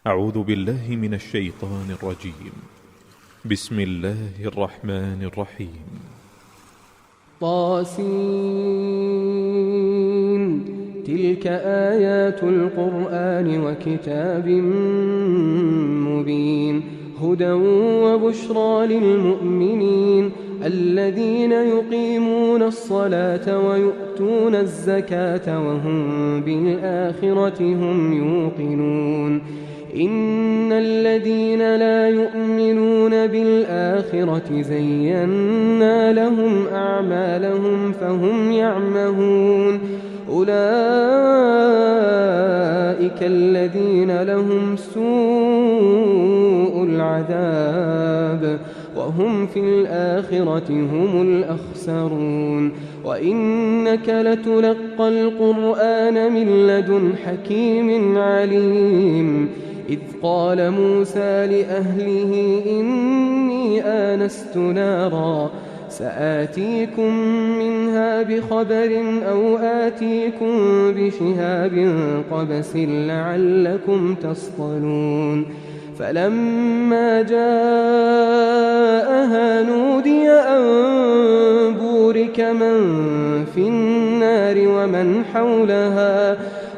أعوذ بالله من الشيطان الرجيم. بسم الله الرحمن الرحيم. طاسين. تلك آيات القرآن وكتاب مبين، هدى وبشرى للمؤمنين الذين يقيمون الصلاة ويؤتون الزكاة وهم بالآخرة هم يوقنون. إن الذين لا يؤمنون بالآخرة زينا لهم أعمالهم فهم يعمهون. أولئك الذين لهم سوء العذاب وهم في الآخرة هم الأخسرون. وإنك لتلقى القرآن من لدن حكيم عليم. إذ قال موسى لأهله إني آنست نارا سآتيكم منها بخبر أو آتيكم بشهاب قبس لعلكم تصطلون. فلما جاءها نودي أن بورك من في النار ومن حولها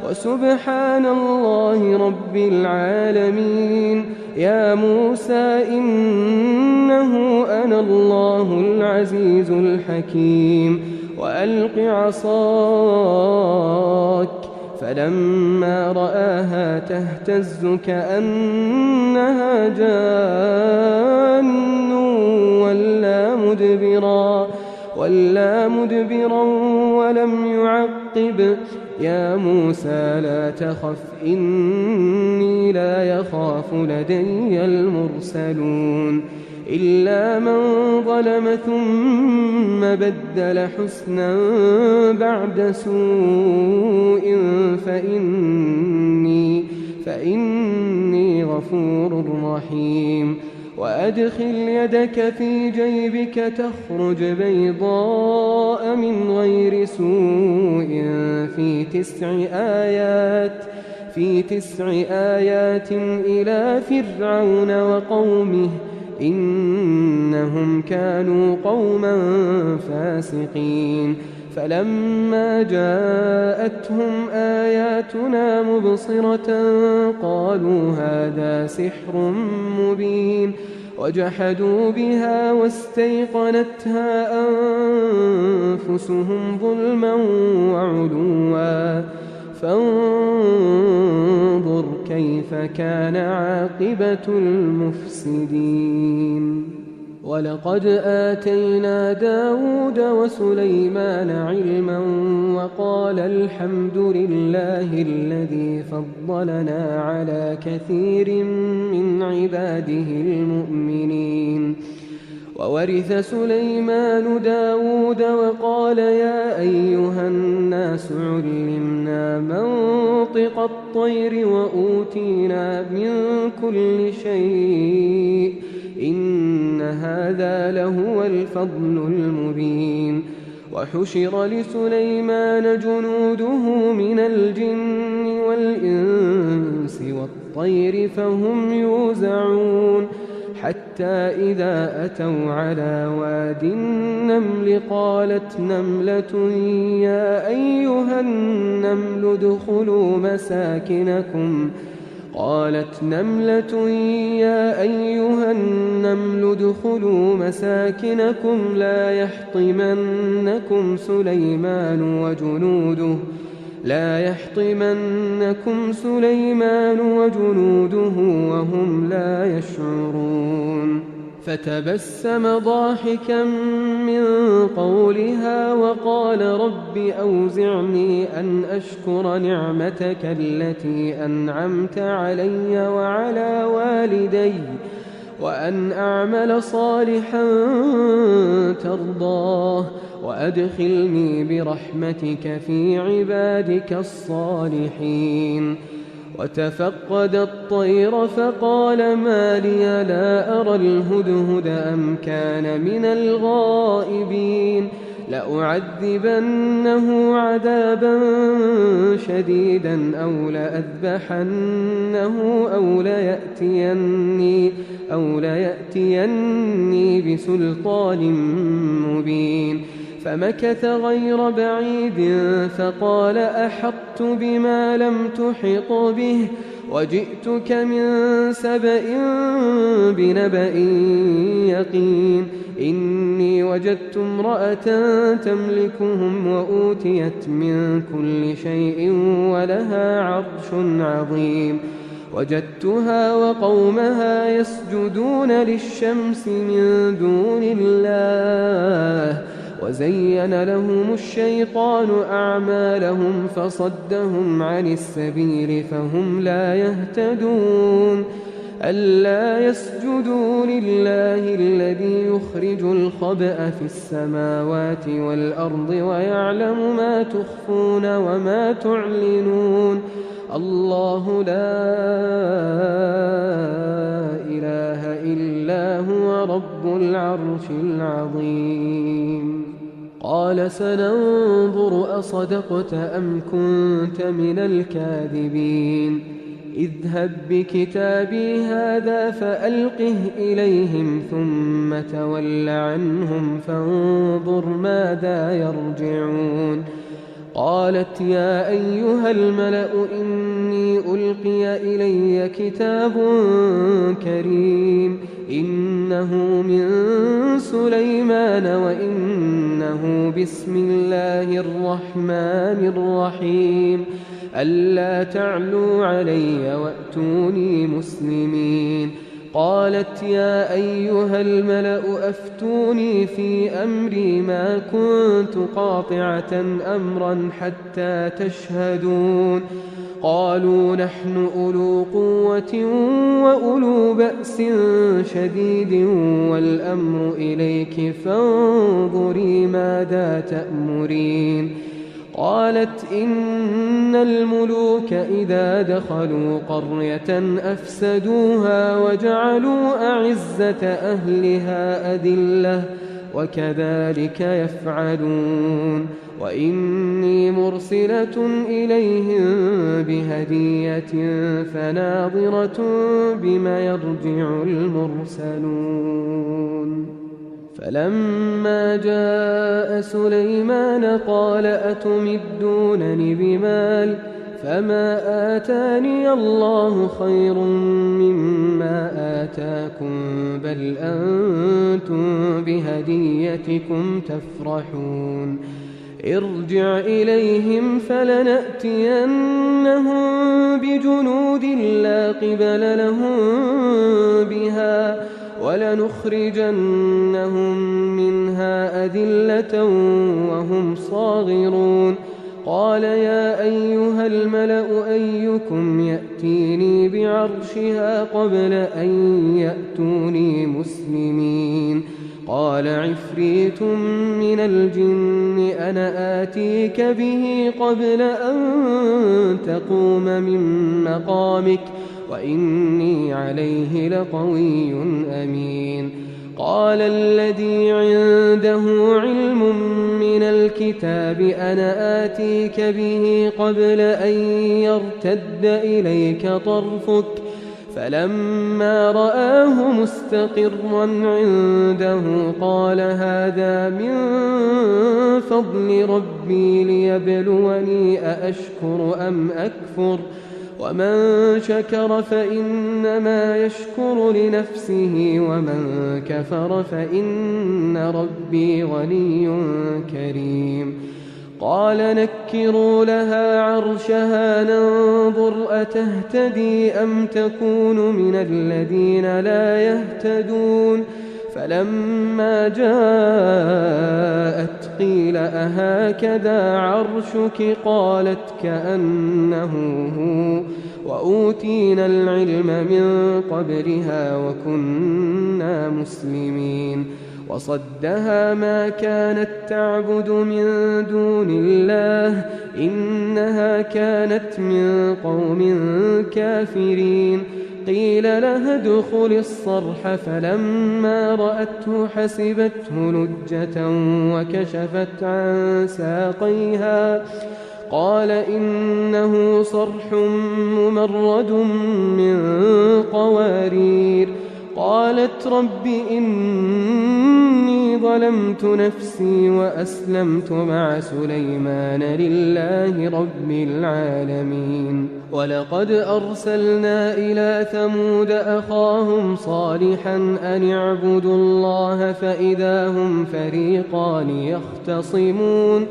وسبحان الله رب العالمين. يا موسى إنه أنا الله العزيز الحكيم. وألق عصاك فلما رآها تهتز كأنها جان ولا مدبرا ولم يعقب. يا موسى لا تخف إني لا يخاف لدي المرسلون. إلا من ظلم ثم بدل حسنا بعد سوء فإني غفور رحيم. وأدخل يدك في جيبك تخرج بيضاء من غير سوء في 9 آيات إلى فرعون وقومه إنهم كانوا قوما فاسقين. فلما جاءتهم آياتنا مبصرة قالوا هذا سحر مبين. وجحدوا بها واستيقنتها أنفسهم ظلما وعلوا فانظر كيف كان عاقبة المفسدين. ولقد آتينا داود وسليمان علما وقال الحمد لله الذي فضلنا على كثير من عباده المؤمنين. وورث سليمان داود وقال يا أيها الناس علمنا منطق الطير وأوتينا من كل شيء إن هذا لهو الفضل المبين. وحشر لسليمان جنوده من الجن والإنس والطير فهم يوزعون. حتى إذا أتوا على واد النمل قالت نملة يا أيها النمل ادخلوا مساكنكم لا يحطمنكم سليمان وجنوده وهم لا يشعرون. فتبسم ضاحكا من قولها وقال رب أوزعني أن أشكر نعمتك التي أنعمت علي وعلى والدي وأن أعمل صالحا ترضاه وأدخلني برحمتك في عبادك الصالحين. وتفقد الطير فقال ما لي لا أرى الهدهد أم كان من الغائبين. لأعذبنه عذابا شديدا أو لأذبحنه أو ليأتيني بسلطان مبين. فمكث غير بعيد فقال أحطت بما لم تحط به وجئتك من سبأ بنبأ يقين. إني وجدت امرأة تملكهم وأوتيت من كل شيء ولها عرش عظيم. وجدتها وقومها يسجدون للشمس من دون الله وزين لهم الشيطان أعمالهم فصدهم عن السبيل فهم لا يهتدون. ألا يسجدوا لله الذي يخرج الخبأ في السماوات والأرض ويعلم ما تخفون وما تعلنون. الله لا إله إلا هو رب العرش العظيم. قال سننظر أصدقت أم كنت من الكاذبين. اذهب بكتابي هذا فألقه إليهم ثم تول عنهم فانظر ماذا يرجعون. قالت يا أيها الملأ إني ألقي إلي كتاب كريم إنه من سليمان وإنه بسم الله الرحمن الرحيم ألا تعلوا علي وأتوني مسلمين. قالت يا أيها الملأ أفتوني في أمري ما كنت قاطعة أمرا حتى تشهدون. قالوا نحن أولو قوة وأولو بأس شديد والأمر إليك فانظري ماذا تأمرين. قالت إن الملوك إذا دخلوا قرية أفسدوها وجعلوا أعزة أهلها أذلة وكذلك يفعلون. وإني مرسلة إليهم بهدية فناظرة بما يرجع المرسلون. فلما جاء سليمان قال أتمدونني بمال فما آتاني الله خير مما آتاكم بل أنتم بهديتكم تفرحون. ارجع إليهم فلنأتينهم بجنود لا قبل لهم بها ولنخرجنهم منها أذلة وهم صاغرون. قال يا أيها الملأ أيكم يأتيني بعرشها قبل أن يأتوني مسلمين. قال عفريت من الجن أنا آتيك به قبل أن تقوم من مقامك وإني عليه لقوي أمين. قال الذي عنده علم من الكتاب أنا آتيك به قبل أن يرتد إليك طرفك فلما رآه مستقرا عنده قال هذا من فضل ربي ليبلوني أأشكر أم أكفر ومن شكر فإنما يشكر لنفسه ومن كفر فإن ربي غني كريم. قال نكروا لها عرشها ننظر أتهتدي أم تكون من الذين لا يهتدون. فلما جاءت قيل أهكذا عرشك قالت كأنه هو وأوتينا العلم من قبلها وكنا مسلمين وصدها ما كانت تعبد من دون الله إنها كانت من قوم كافرين قيل لها ادخل الصرح فلما رأته حسبته لجة وكشفت عن ساقيها قال إنه صرح ممرد من قوارير قالت رب إني ظلمت نفسي وأسلمت مع سليمان لله رب العالمين ولقد أرسلنا إلى ثمود أخاهم صالحا أن اعبدوا الله فإذا هم فريقان يختصمون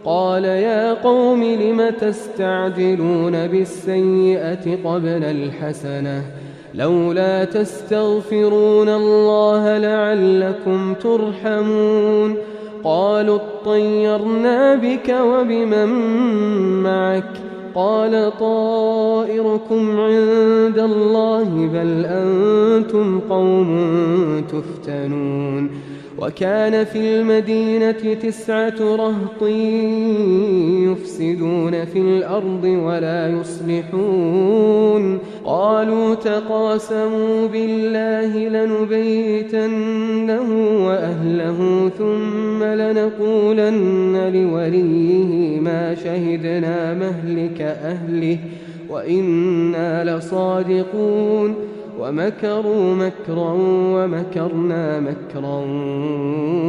قال يا قوم لم تستعجلون بالسيئة قبل الحسنة لولا تستغفرون الله لعلكم ترحمون قالوا اطيرنا بك وبمن معك قال طائركم عند الله بل أنتم قوم تفتنون وكان في المدينة 9 رهط يفسدون في الأرض ولا يصلحون قالوا تقاسموا بالله لنبيتنه وأهله ثم لنقولن لوليه ما شهدنا مهلك أهله وإنا لصادقون ومكروا مكرا ومكرنا مكرا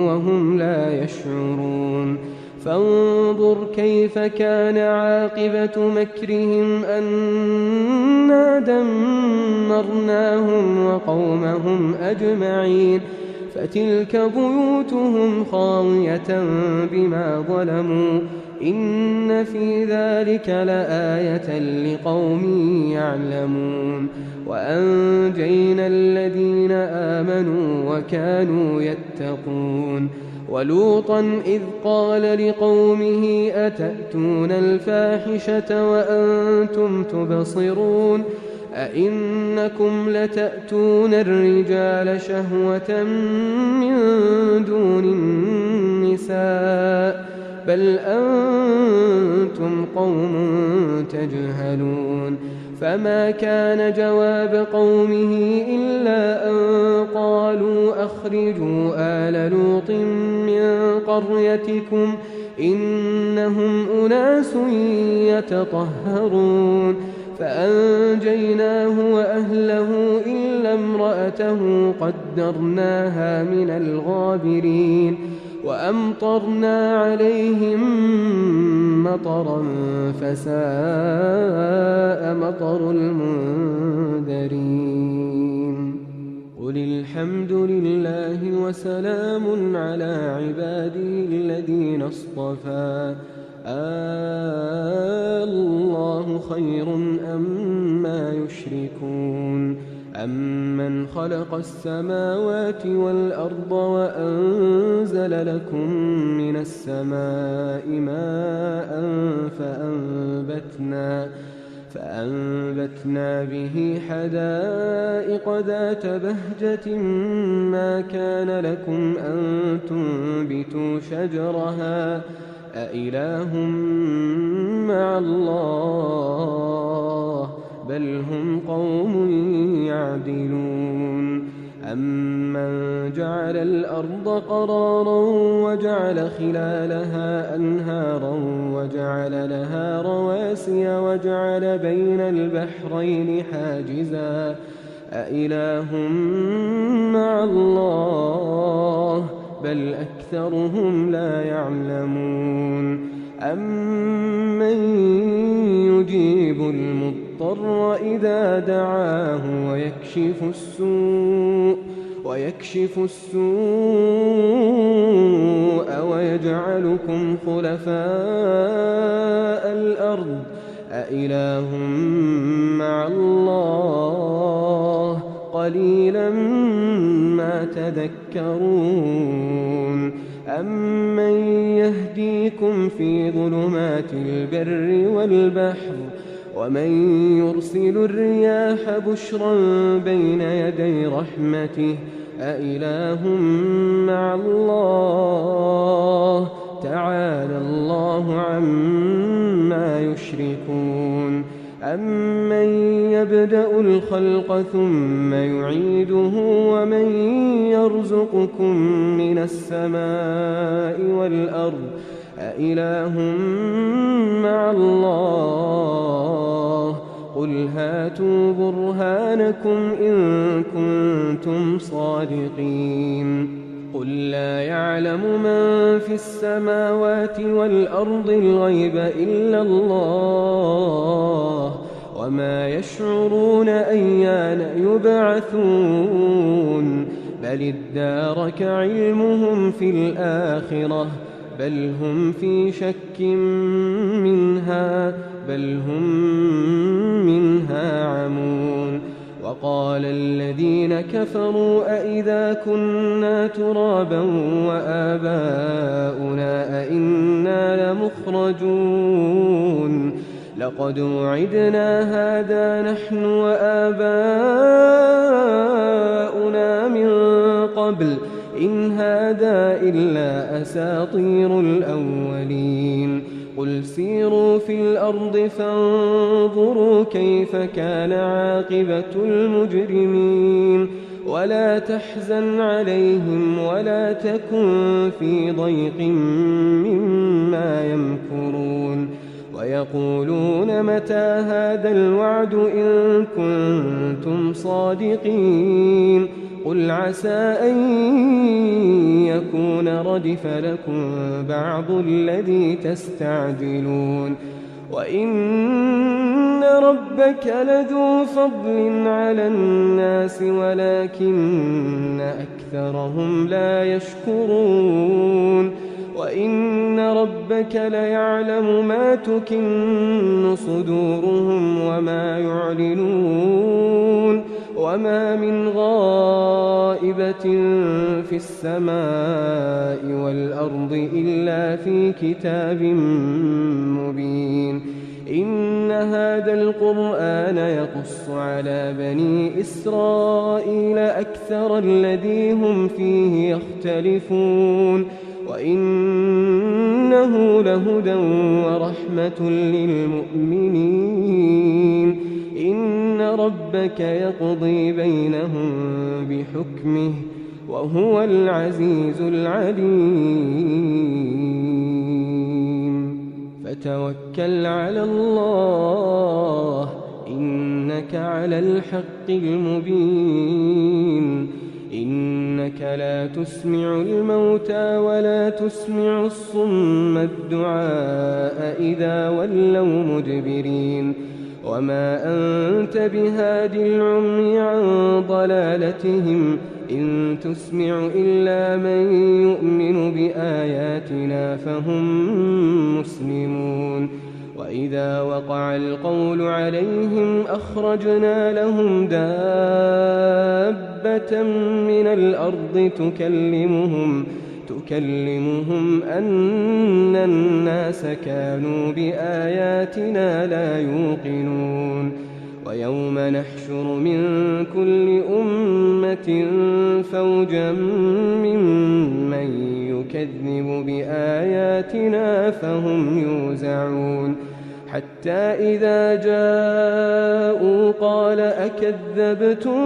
وهم لا يشعرون فانظر كيف كان عاقبة مكرهم أنا دمرناهم وقومهم أجمعين فتلك بيوتهم خاوية بما ظلموا إن في ذلك لآية لقوم يعلمون وأنجينا الذين آمنوا وكانوا يتقون ولوطا إذ قال لقومه أتأتون الفاحشة وأنتم تبصرون أئنكم لتأتون الرجال شهوة من دون النساء بل أنتم قوم تجهلون فما كان جواب قومه إلا أن قالوا أخرجوا آل لوط من قريتكم إنهم أناس يتطهرون فأنجيناه وأهله إلا امرأته قدرناها من الغابرين وأمطرنا عليهم مطرا فساء مطر المنذرين قل الحمد لله وسلام على عباده الذين اصطفى الله خير أما يشركون أمن خلق السماوات والأرض وأنزل لكم من السماء ماء فأنبتنا به حدائق ذات بهجة ما كان لكم أن تنبتوا شجرها أإله مع الله بل هم قوم يعدلون أمن جعل الأرض قرارا وجعل خلالها أنهارا وجعل لها رواسي وجعل بين البحرين حاجزا أإله مع الله بل أكثرهم لا يعلمون أمن يجيب المضطر إذا دعاه ويكشف السوء ويجعلكم خلفاء الأرض أإله مع الله قليلا ما تذكرون أمن يهديكم في ظلمات البر والبحر ومن يرسل الرياح بشرا بين يدي رحمته أإله مع الله تعالى الله عما يشركون أمن يبدأ الخلق ثم يعيده ومن يرزقكم من السماء والأرض أإله مع الله قل هاتوا برهانكم إن كنتم صادقين قل لا يعلم من في السماوات والأرض الغيب إلا الله وما يشعرون أيان يبعثون بل ادارك علمهم في الآخرة بل هم في شك منها بل هم منها عمون وقال الذين كفروا أئذا كنا ترابا وآباؤنا أئنا لمخرجون لقد وعدنا هذا نحن وآباؤنا من قبل إن هذا إلا أساطير الأولين قل سيروا في الأرض فانظروا كيف كان عاقبة المجرمين ولا تحزن عليهم ولا تكن في ضيق مما يمكرون ويقولون متى هذا الوعد إن كنتم صادقين قل عسى أن يكون ردف لكم بعض الذي تستعجلون وإن ربك لذو فضل على الناس ولكن أكثرهم لا يشكرون وإن ربك ليعلم ما تكن صدورهم وما يعلنون وما من غائبة في السماء والأرض إلا في كتاب مبين إن هذا القرآن يقص على بني إسرائيل أكثر الذي هم فيه يختلفون وإنه لهدى ورحمة للمؤمنين إن ربك يقضي بينهم بحكمه وهو العزيز العليم فتوكل على الله إنك على الحق المبين إنك لا تسمع الموتى ولا تسمع الصم الدعاء إذا ولوا مدبرين وما أنت بهاد العمي عن ضلالتهم إن تسمع إلا من يؤمن بآياتنا فهم مسلمون وإذا وقع القول عليهم أخرجنا لهم دابة من الأرض تكلمهم أن الناس كانوا بآياتنا لا يوقنون ويوم نحشر من كل أمة فوجا ممن يكذب بآياتنا فهم يوزعون حتى إذا جاءوا قال أكذبتم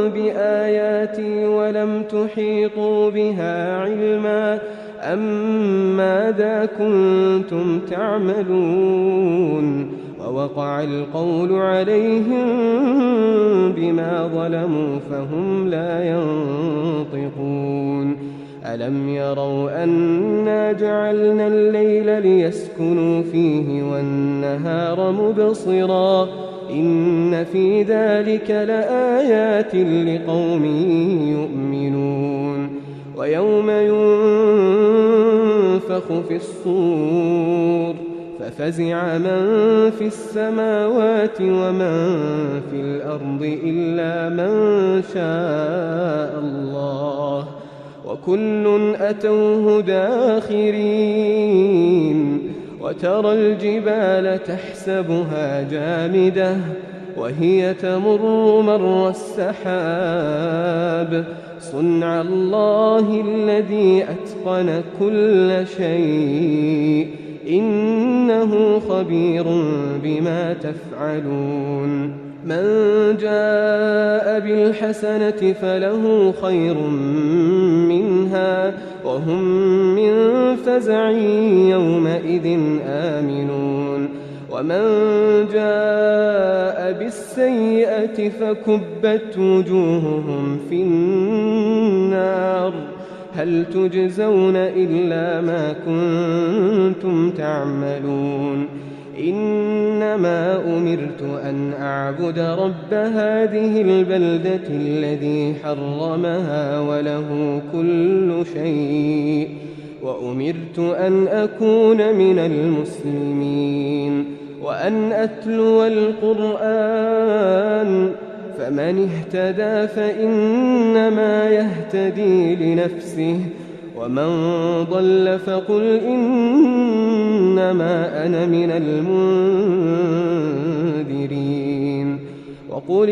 بآياتي ولم تحيطوا بها علما أم ماذا كنتم تعملون ووقع القول عليهم بما ظلموا فهم لا ينطقون ألم يروا أنا جعلنا الليل ليسكنوا فيه والنهار مبصرا إن في ذلك لآيات لقوم يؤمنون ويوم ينفخ في الصور ففزع من في السماوات ومن في الأرض إلا من شاء الله وكل أتوه داخرين وترى الجبال تحسبها جامدة وهي تمر مر السحاب صنع الله الذي أتقن كل شيء إنه خبير بما تفعلون من جاء بالحسنة فله خير منها وهم من فزع يومئذ آمنون ومن جاء بالسيئة فكبت وجوههم في النار هل تجزون إلا ما كنتم تعملون إنما أمرت أن أعبد رب هذه البلدة الذي حرمها وله كل شيء وأمرت أن أكون من المسلمين وأن أتلو القرآن فمن اهتدى فإنما يهتدي لنفسه ومن ضل فقل إنما أنا من المنذرين وقل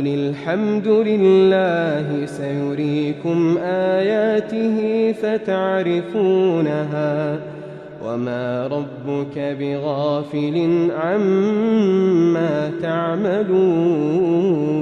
الحمد لله سيريكم آياته فتعرفونها وما ربك بغافل عما تعملون